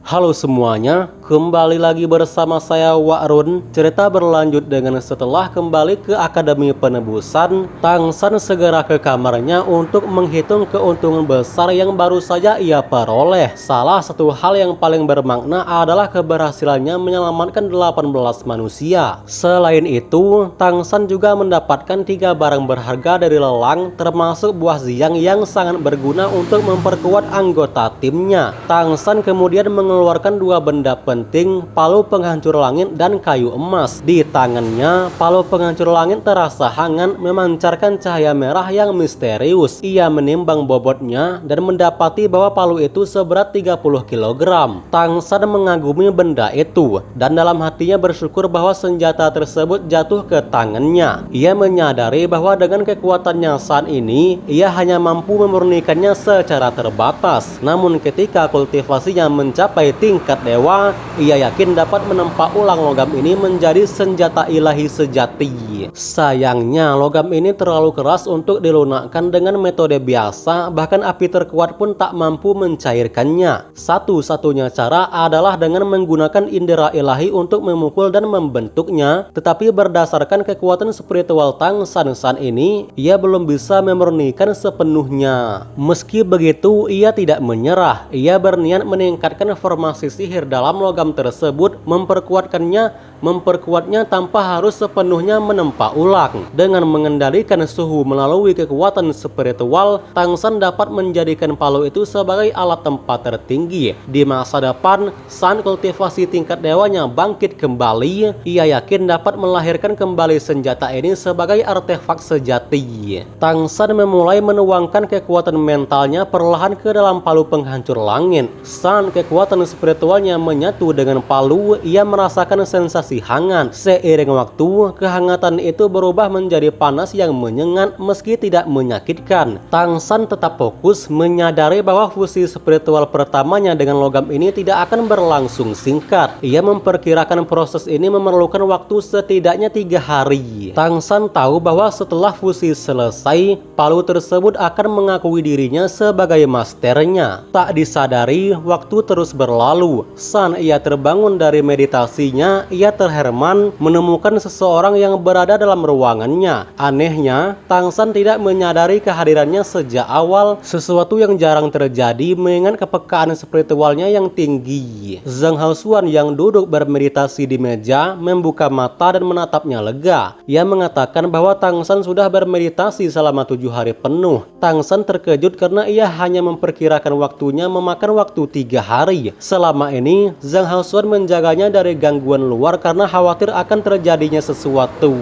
Halo semuanya, kembali lagi bersama saya Wa'run. Cerita berlanjut dengan setelah kembali ke Akademi Penebusan, Tang San segera ke kamarnya untuk menghitung keuntungan besar yang baru saja ia peroleh. Salah satu hal yang paling bermakna adalah keberhasilannya menyelamatkan 18 manusia. Selain itu, Tang San juga mendapatkan 3 barang berharga dari lelang, termasuk buah ziang yang sangat berguna untuk memperkuat anggota timnya. Tang San kemudian mengeluarkan 2 benda penting, palu penghancur langit dan kayu emas. Di tangannya, palu penghancur langit terasa hangat, memancarkan cahaya merah yang misterius. Ia menimbang bobotnya dan mendapati bahwa palu itu seberat 30 kg. Tang San mengagumi benda itu dan dalam hatinya bersyukur bahwa senjata tersebut jatuh ke tangannya. Ia menyadari bahwa dengan kekuatannya saat ini, ia hanya mampu memurnikannya secara terbatas. Namun ketika kultivasinya mencapai tingkat dewa, ia yakin dapat menempa ulang logam ini menjadi senjata ilahi sejati. Sayangnya, logam ini terlalu keras untuk dilunakkan dengan metode biasa, bahkan api terkuat pun tak mampu mencairkannya. Satu-satunya cara adalah dengan menggunakan indera ilahi untuk memukul dan membentuknya, tetapi berdasarkan kekuatan spiritual Tang San saat ini, ia belum bisa memurnikan sepenuhnya. Meski begitu, ia tidak menyerah. Ia berniat meningkatkan formasi sihir dalam logam tersebut, memperkuatnya tanpa harus sepenuhnya menempa ulang. Dengan mengendalikan suhu melalui kekuatan spiritual, Tang San dapat menjadikan palu itu sebagai alat tempat tertinggi. Di masa depan, saat kultivasi tingkat dewanya bangkit kembali, ia yakin dapat melahirkan kembali senjata ini sebagai artefak sejati. Tang San memulai menuangkan kekuatan mentalnya perlahan ke dalam palu penghancur langit. Saat kekuatan spiritualnya menyatu dengan palu, ia merasakan sensasi hangat. Seiring waktu, kehangatan itu berubah menjadi panas yang menyengat meski tidak menyakitkan. Tang San tetap fokus, menyadari bahwa fusi spiritual pertamanya dengan logam ini tidak akan berlangsung singkat. Ia memperkirakan proses ini memerlukan waktu setidaknya 3 hari. Tang San tahu bahwa setelah fusi selesai, palu tersebut akan mengakui dirinya sebagai masternya. Tak disadari, waktu terus berlalu. Saat ia terbangun dari meditasinya, ia terherman menemukan seseorang yang berada dalam ruangannya. Anehnya, Tang San tidak menyadari kehadirannya sejak awal, sesuatu yang jarang terjadi mengingat kepekaan spiritualnya yang tinggi. Zheng Haosuan yang duduk bermeditasi di meja membuka mata dan menatapnya lega. Ia mengatakan bahwa Tang San sudah bermeditasi selama 7 hari penuh. Tang San terkejut karena ia hanya memperkirakan waktunya memakan waktu 3 hari. Selama ini, Zheng Haosuan menjaganya dari gangguan luar karena khawatir akan terjadinya sesuatu.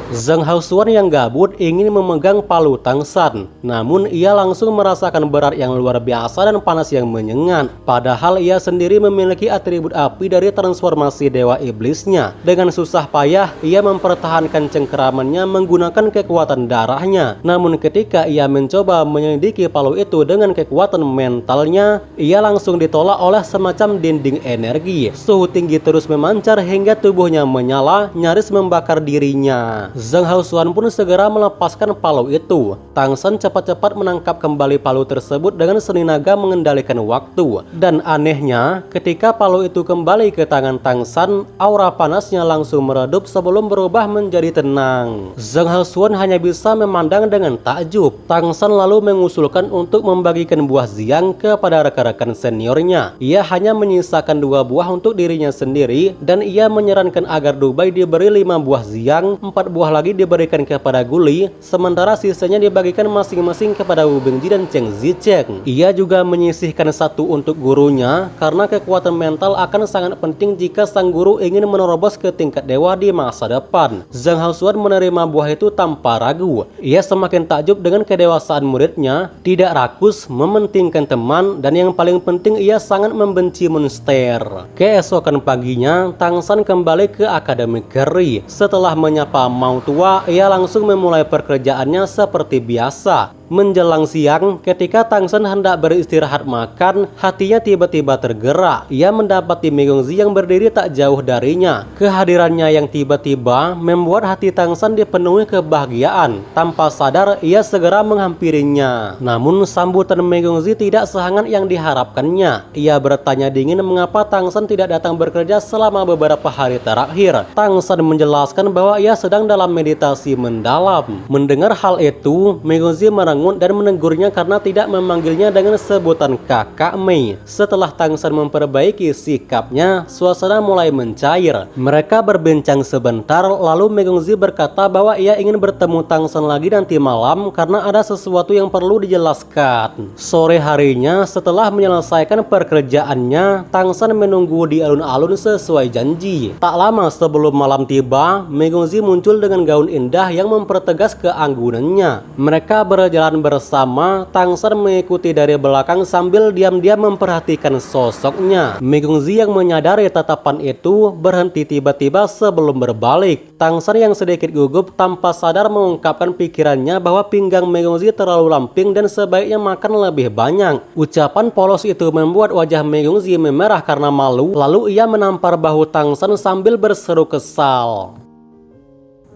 Zheng Haosuan yang gabut ingin memegang palu Tang San, namun ia langsung merasakan berat yang luar biasa dan panas yang menyengat. Padahal ia sendiri memiliki atribut api dari transformasi dewa iblisnya. Dengan susah payah, ia mempertahankan cengkeramannya menggunakan kekuatan darahnya. Namun ketika ia mencoba menyelidiki palu itu dengan kekuatan mentalnya, ia langsung ditolak oleh semacam dinding energi. Suhu tinggi terus memancar hingga tubuhnya menyala, nyaris membakar dirinya. Zheng Haosuan pun segera melepaskan palu itu. Tang San cepat-cepat menangkap kembali palu tersebut dengan seni naga mengendalikan waktu. Dan anehnya, ketika palu itu kembali ke tangan Tang San, aura panasnya langsung meredup sebelum berubah menjadi tenang. Zheng Haosuan hanya bisa memandang dengan takjub. Tang San lalu mengusulkan untuk membagikan buah ziang kepada rekan-rekan seniornya. Ia hanya menyisakan 2 buah untuk dirinya sendiri dan ia menyarankan agar Dubai diberi 5 buah ziang, 4 buah lagi diberikan kepada Guli, sementara sisanya dibagikan masing-masing kepada Wu Bingji dan Cheng Zicheng. Ia juga menyisihkan 1 untuk gurunya karena kekuatan mental akan sangat penting jika sang guru ingin menerobos ke tingkat dewa di masa depan. Zheng Haosuan menerima buah itu tanpa ragu. Ia semakin takjub dengan kedewasaan muridnya, tidak rakus, mementingkan teman, dan yang paling penting ia sangat membenci monster. Keesokan paginya, Tang San kembali ke Akademi Keri. Setelah menyapa Mao Tua, ia langsung memulai pekerjaannya seperti biasa. Menjelang siang, ketika Tang Shen hendak beristirahat makan, hatinya tiba-tiba tergerak. Ia mendapati Megongzi yang berdiri tak jauh darinya. Kehadirannya yang tiba-tiba membuat hati Tang Shen dipenuhi kebahagiaan. Tanpa sadar, ia segera menghampirinya. Namun sambutan Megongzi tidak sehangat yang diharapkannya. Ia bertanya dingin mengapa Tang Shen tidak datang bekerja selama beberapa hari terakhir. Tang Shen menjelaskan bahwa ia sedang dalam meditasi mendalam. Mendengar hal itu, Megongzi dan menegurnya karena tidak memanggilnya dengan sebutan Kakak Mei. Setelah Tang Shen memperbaiki sikapnya, suasana mulai mencair. Mereka berbincang sebentar, lalu Megongzi berkata bahwa ia ingin bertemu Tang Shen lagi nanti malam karena ada sesuatu yang perlu dijelaskan. Sore harinya, setelah menyelesaikan pekerjaannya, Tang Shen menunggu di alun-alun sesuai janji. Tak lama sebelum malam tiba, Megongzi muncul dengan gaun indah yang mempertegas keanggunannya. Mereka berjalan bersama. Tang Shen mengikuti dari belakang sambil diam-diam memperhatikan sosoknya. Megongzi yang menyadari tatapan itu berhenti tiba-tiba sebelum berbalik. Tang Shen yang sedikit gugup tanpa sadar mengungkapkan pikirannya bahwa pinggang Megongzi terlalu lamping dan sebaiknya makan lebih banyak. Ucapan polos itu membuat wajah Megongzi memerah karena malu, lalu ia menampar bahu Tang Shen sambil berseru kesal.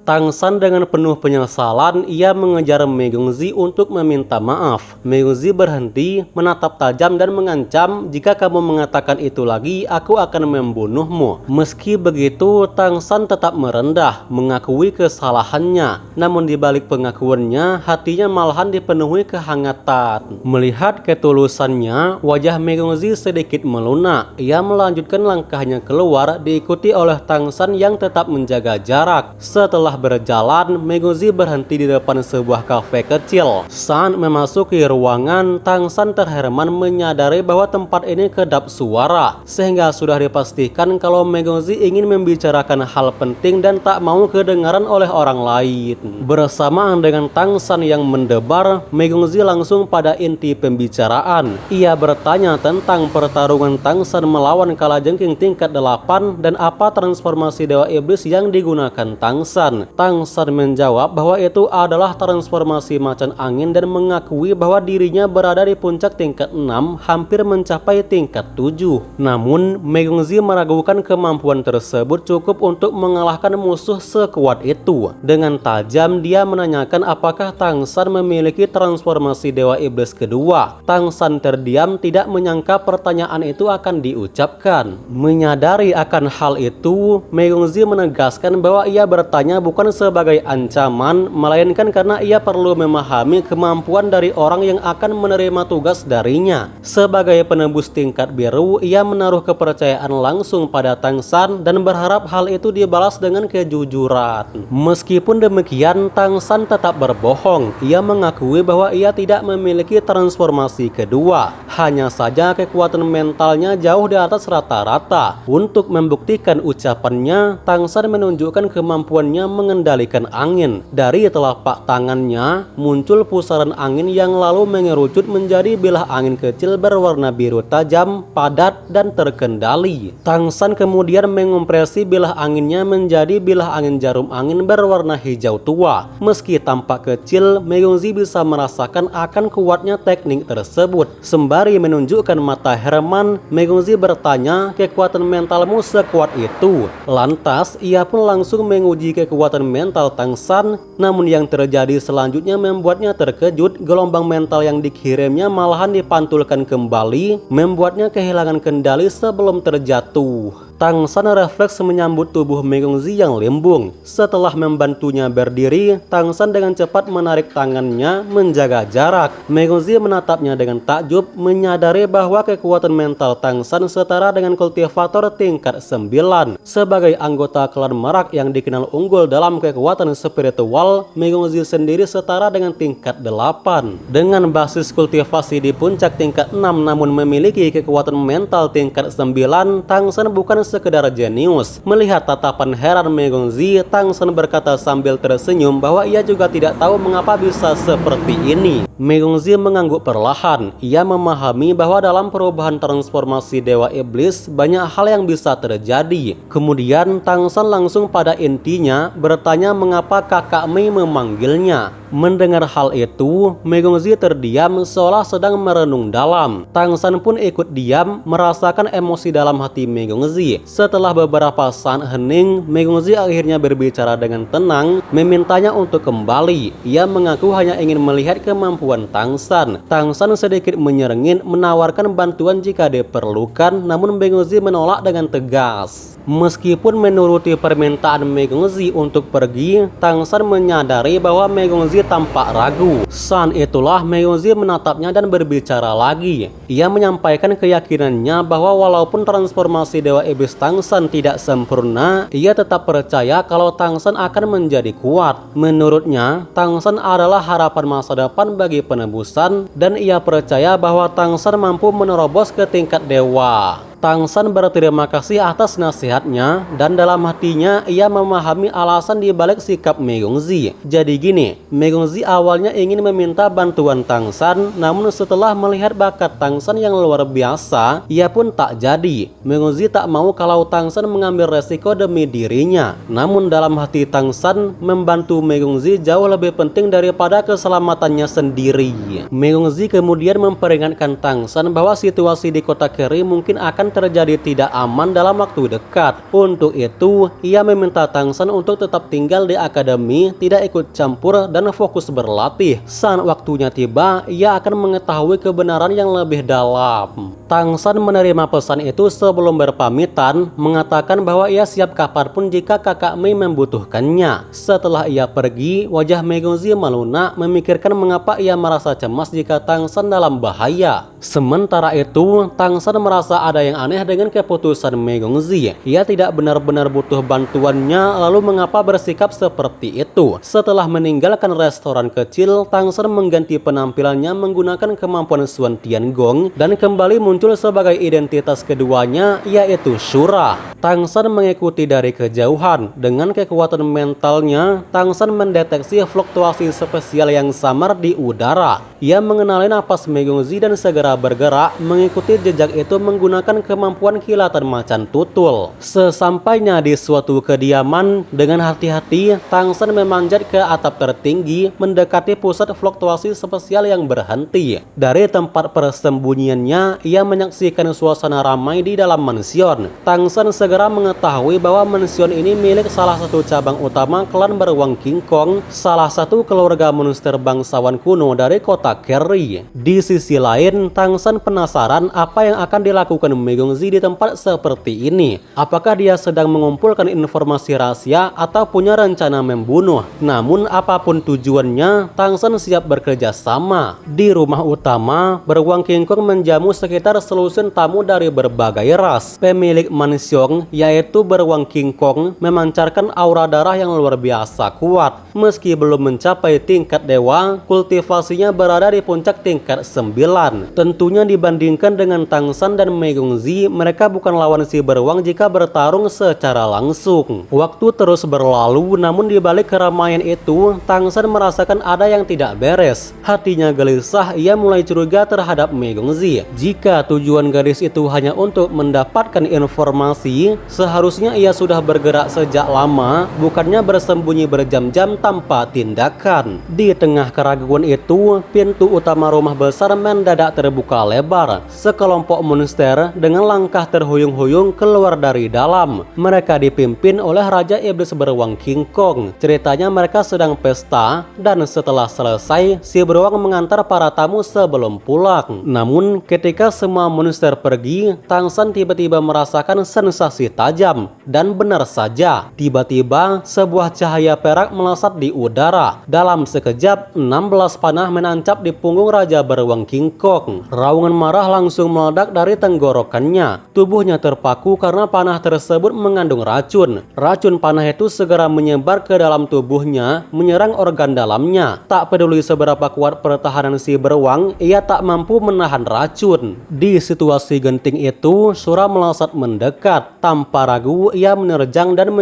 Tang Shen dengan penuh penyesalan, ia mengejar Megongzi untuk meminta maaf. Megongzi berhenti, menatap tajam dan mengancam, jika kamu mengatakan itu lagi, aku akan membunuhmu. Meski begitu, Tang Shen tetap merendah, mengakui kesalahannya. Namun di balik pengakuannya, hatinya malahan dipenuhi kehangatan. Melihat ketulusannya, wajah Megongzi sedikit melunak. Ia melanjutkan langkahnya keluar, diikuti oleh Tang Shen yang tetap menjaga jarak. Setelah berjalan, Megongzi berhenti di depan sebuah kafe kecil. Saat memasuki ruangan, Tang Shen terheran menyadari bahwa tempat ini kedap suara, sehingga sudah dipastikan kalau Megongzi ingin membicarakan hal penting dan tak mau kedengaran oleh orang lain. Bersamaan dengan Tang Shen yang mendebar, Megongzi langsung pada inti pembicaraan. Ia bertanya tentang pertarungan Tang Shen melawan kalajengking tingkat 8 dan apa transformasi Dewa Iblis yang digunakan Tang Shen. Tang Shen menjawab bahwa itu adalah transformasi macan angin dan mengakui bahwa dirinya berada di puncak tingkat 6, hampir mencapai tingkat 7. Namun, Megongzi meragukan kemampuan tersebut cukup untuk mengalahkan musuh sekuat itu. Dengan tajam, dia menanyakan apakah Tang Shen memiliki transformasi Dewa Iblis kedua. Tang Shen terdiam, tidak menyangka pertanyaan itu akan diucapkan. Menyadari akan hal itu, Megongzi menegaskan bahwa ia bertanya bukan sebagai ancaman, melainkan karena ia perlu memahami kemampuan dari orang yang akan menerima tugas darinya. Sebagai penembus tingkat biru, ia menaruh kepercayaan langsung pada Tang Shen dan berharap hal itu dibalas dengan kejujuran. Meskipun demikian, Tang Shen tetap berbohong. Ia mengakui bahwa ia tidak memiliki transformasi kedua. Hanya saja kekuatan mentalnya jauh di atas rata-rata. Untuk membuktikan ucapannya, Tang Shen menunjukkan kemampuannya mengendalikan angin. Dari telapak tangannya muncul pusaran angin yang lalu mengerucut menjadi bilah angin kecil berwarna biru tajam, padat, dan terkendali. Tang Shen kemudian mengompresi bilah anginnya menjadi bilah angin jarum angin berwarna hijau tua. Meski tampak kecil, Megongzi bisa merasakan akan kuatnya teknik tersebut. Sembari menunjukkan mata heran, Megongzi bertanya, kekuatan mentalmu sekuat itu? Lantas, ia pun langsung menguji kekuatan mental Tang Shen. Namun yang terjadi selanjutnya membuatnya terkejut. Gelombang mental yang dikirimnya malahan dipantulkan kembali, membuatnya kehilangan kendali sebelum terjatuh. Tang Shen refleks menyambut tubuh Megongzi yang limbung. Setelah membantunya berdiri, Tang Shen dengan cepat menarik tangannya menjaga jarak. Megongzi menatapnya dengan takjub, menyadari bahwa kekuatan mental Tang Shen setara dengan kultivator tingkat 9. Sebagai anggota klan Merak yang dikenal unggul dalam kekuatan spiritual, Megongzi sendiri setara dengan tingkat 8. Dengan basis kultivasi di puncak tingkat 6 namun memiliki kekuatan mental tingkat 9, Tang Shen bukan sekedar jenius. Melihat tatapan heran Megongzi, Tang Shen berkata sambil tersenyum bahwa ia juga tidak tahu mengapa bisa seperti ini. Megongzi mengangguk perlahan. Ia memahami bahwa dalam perubahan transformasi Dewa Iblis banyak hal yang bisa terjadi. Kemudian Tang San langsung pada intinya bertanya mengapa kakak Mei memanggilnya. Mendengar hal itu, Megongzi terdiam seolah sedang merenung dalam. Tang San pun ikut diam merasakan emosi dalam hati Megongzi. Setelah beberapa saat hening, Megongzi akhirnya berbicara dengan tenang, memintanya untuk kembali. Ia mengaku hanya ingin melihat kemampuan Tang San. Tang San sedikit menyerengit menawarkan bantuan jika diperlukan, namun Megongzi menolak dengan tegas. Meskipun menuruti permintaan Megongzi untuk pergi, Tang San menyadari bahwa Megongzi tampak ragu. Saat itulah Megongzi menatapnya dan berbicara lagi. Ia menyampaikan keyakinannya bahwa walaupun transformasi Dewa Iblis Tang San tidak sempurna, ia tetap percaya kalau Tang San akan menjadi kuat. Menurutnya, Tang San adalah harapan masa depan bagi penebusan, dan ia percaya bahwa Tang San mampu menerobos ke tingkat dewa. Tang San berterima kasih atas nasihatnya, dan dalam hatinya ia memahami alasan dibalik sikap Megongzi. Jadi gini, Megongzi awalnya ingin meminta bantuan Tang San, namun setelah melihat bakat Tang San yang luar biasa, ia pun tak jadi. Megongzi tak mau kalau Tang San mengambil resiko demi dirinya. Namun dalam hati Tang San, membantu Megongzi jauh lebih penting daripada keselamatannya sendiri. Megongzi kemudian memperingatkan Tang San bahwa situasi di kota Keri mungkin akan terjadi tidak aman dalam waktu dekat. Untuk itu, ia meminta Tang San untuk tetap tinggal di akademi, tidak ikut campur dan fokus berlatih. Saat waktunya tiba, ia akan mengetahui kebenaran yang lebih dalam. Tang San menerima pesan itu sebelum berpamitan, mengatakan bahwa ia siap kapanpun jika kakak Mei membutuhkannya. Setelah ia pergi, wajah Megongzi melunak memikirkan mengapa ia merasa cemas jika Tang San dalam bahaya. Sementara itu, Tang San merasa ada yang aneh dengan keputusan Megongzi. Ia tidak benar-benar butuh bantuannya, lalu mengapa bersikap seperti itu? Setelah meninggalkan restoran kecil, Tang San mengganti penampilannya menggunakan kemampuan Xuan Tiangong dan kembali muncul sebagai identitas keduanya, yaitu Shura. Tang San mengikuti dari kejauhan. Dengan kekuatan mentalnya, Tang San mendeteksi fluktuasi spesial yang samar di udara. Ia mengenali napas Megongzi dan segera bergerak mengikuti jejak itu menggunakan kemampuan kilatan macan tutul. Sesampainya di suatu kediaman, dengan hati-hati Tang San memanjat ke atap tertinggi mendekati pusat fluktuasi spesial yang berhenti. Dari tempat persembunyiannya, ia menyaksikan suasana ramai di dalam mansion. Tang San segera mengetahui bahwa mansion ini milik salah satu cabang utama klan beruang King Kong, salah satu keluarga monster bangsawan kuno dari kota Keri. Di sisi lain, Tang San penasaran apa yang akan dilakukan Megongzi di tempat seperti ini. Apakah dia sedang mengumpulkan informasi rahasia atau punya rencana membunuh? Namun apapun tujuannya, Tang San siap bekerja sama. Di rumah utama, beruang King Kong menjamu sekitar selusin tamu dari berbagai ras. Pemilik mansion, yaitu beruang King Kong, memancarkan aura darah yang luar biasa kuat. Meski belum mencapai tingkat dewa, kultivasinya berada di puncak tingkat 9. Tentunya dibandingkan dengan Tang San dan Megongzi, mereka bukan lawan si beruang jika bertarung secara langsung. Waktu terus berlalu, namun di balik keramaian itu, Tang San merasakan ada yang tidak beres. Hatinya gelisah, ia mulai curiga terhadap Megongzi. Jika tujuan gadis itu hanya untuk mendapatkan informasi, seharusnya ia sudah bergerak sejak lama, bukannya bersembunyi berjam-jam tanpa tindakan. Di tengah keraguan itu, pintu utama rumah besar mendadak terbuka lebar. Sekelompok monster dengan langkah terhuyung-huyung keluar dari dalam. Mereka dipimpin oleh Raja Iblis beruang King Kong. Ceritanya mereka sedang pesta, dan setelah selesai, si beruang mengantar para tamu sebelum pulang. Namun ketika semua monster pergi, Tang San tiba-tiba merasakan sensasi tajam. Dan benar saja, tiba-tiba sebuah cahaya perak melesat di udara. Dalam sekejap, 16 panah menancap di punggung Raja beruang King Kong. Raungan marah langsung meledak dari tenggorokan menghentikannya. Tubuhnya terpaku karena panah tersebut mengandung racun. Racun panah itu segera menyebar ke dalam tubuhnya, menyerang organ dalamnya. Tak peduli seberapa kuat pertahanan si beruang, ia tak mampu menahan racun. Di situasi genting itu, Sura melesat mendekat. Tanpa ragu, ia menerjang dan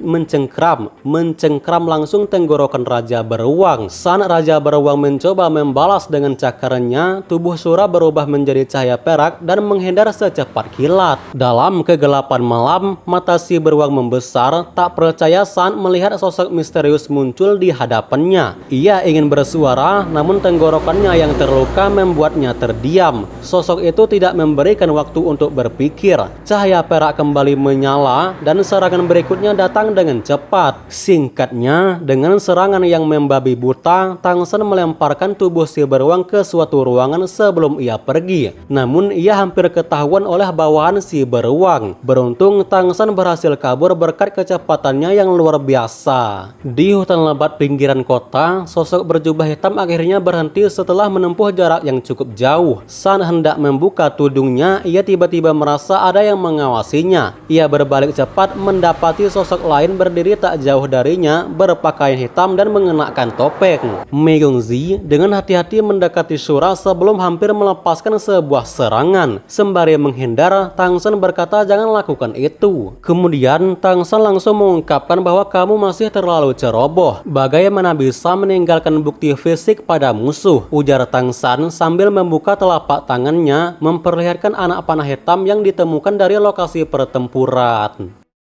mencengkram langsung tenggorokan Raja Beruang. Saat Raja Beruang mencoba membalas dengan cakarnya, tubuh Sura berubah menjadi cahaya perak dan menghindar secepat kilat. Dalam kegelapan malam, mata si beruang membesar, tak percaya saat melihat sosok misterius muncul di hadapannya. Ia ingin bersuara, namun tenggorokannya yang terluka membuatnya terdiam. Sosok itu tidak memberikan waktu untuk berpikir. Cahaya perak kembali menyala dan serangan berikutnya datang dengan cepat. Singkatnya, dengan serangan yang membabi buta, Tang Shen melemparkan tubuh si beruang ke suatu ruangan sebelum ia pergi. Namun ia hampir ketahuan oleh bawahan si beruang. Beruntung Tang Shen berhasil kabur berkat kecepatannya yang luar biasa. Di hutan lebat pinggiran kota, sosok berjubah hitam akhirnya berhenti setelah menempuh jarak yang cukup jauh. Saat hendak membuka tudungnya, ia tiba-tiba merasa ada yang mengawasinya. Ia berbalik cepat mendapati sosok lain berdiri tak jauh darinya, berpakaian hitam dan mengenakan topeng. Mei Gongzi dengan hati-hati mendekati Sura sebelum hampir melepaskan sebuah serangan. Sembari menghindar, Tang Shen berkata jangan lakukan itu. Kemudian Tang Shen langsung mengungkapkan bahwa kamu masih terlalu ceroboh. Bagaimana bisa meninggalkan bukti fisik pada musuh? Ujar Tang Shen sambil membuka telapak tangannya memperlihatkan anak panah hitam yang ditemukan dari lokasi pertempuran.